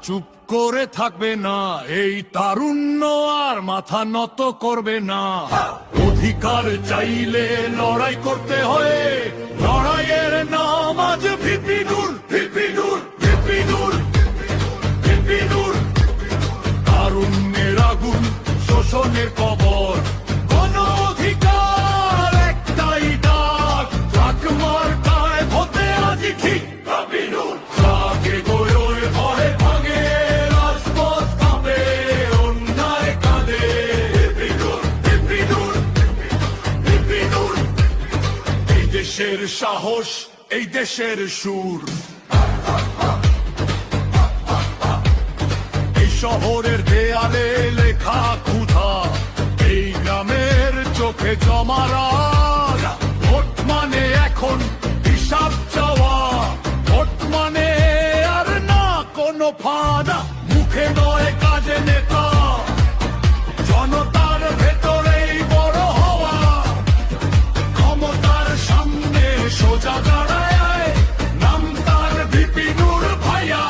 চুপ করে থাকবে না, এই তারুণ্য আর মাথা নত করবে না। অধিকার চাইলে লড়াই করতে হয়, লড়াইয়ের নাম আজ ভিপি নূর, ভিপি নূর, ভিপি নূর, ভিপি নূর। তারুণ্যের আগুন, শোষণের কবর, গণ অধিকার একটাই ডাক, ট্রাক মার্কায় ভোটে আজ ঠিক ভিপি নূর। ট্রাকে গড়ে ভয়ে ভাঙে রাজপথ কাঁপে, অন্যায় কাঁদে ভিপি নূর, ভিপি নূর, ভিপি নূর। এই দেশের সাহস, এই দেশের সুর, শহরের দেয়ালে লেখা ক্ষুধা, এই গ্রামের চোখে জমারা। ভোট মানে এখন হিসাব চাওয়া, ভোট মানে আর না কোনো ফাঁদা। মুখে নয় কাজে নেতা, জনতার ভেতরেই বড় হওয়া। ক্ষমতার সামনে সোজা দাঁড়ায়, নাম তার ভিপি নূর ভাইয়া।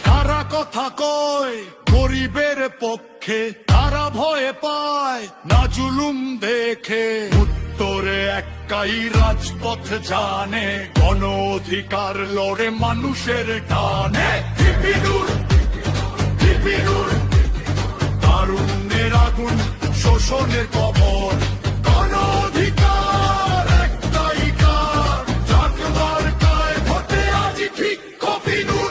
তারা কথা কয় গরিবের পক্ষে, তারা ভয়ে পায় না জুলুম দেখে। উত্তরে একাই রাজপথ জানে, গণ অধিকার লড়ে মানুষের টানে। ভিপি নূর, ভিপি নূর। তারুণ্যের আগুন, শোষণের কবর, গণ অধিকার একটাই কার, ট্রাক মার্কায় ভোটে আজ ঠিক ভিপি নূর।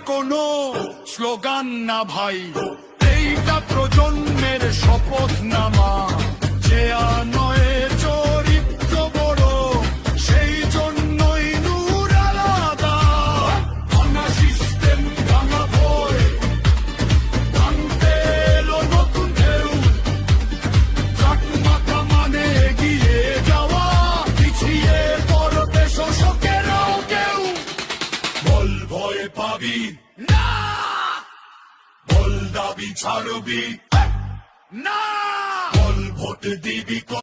কোনো স্লোগান না ভাই, এইটা প্রজন্মের শপথ নামা। যে নয় চরিত্র বড়, সেই জন্যই নূর আলাদা। ভাঙা সিস্টেম, ভাঙা ভয়, ভাঙতে এলো নতুন ঢেউ। ট্রাক মাথা মানে এগিয়ে যাওয়া, পিছিয়ে পড়বে শোষকেরাও কেউ। বল ভয় পাবি না, বল দাবি ছাড়বি না, বল ভোট দিবি।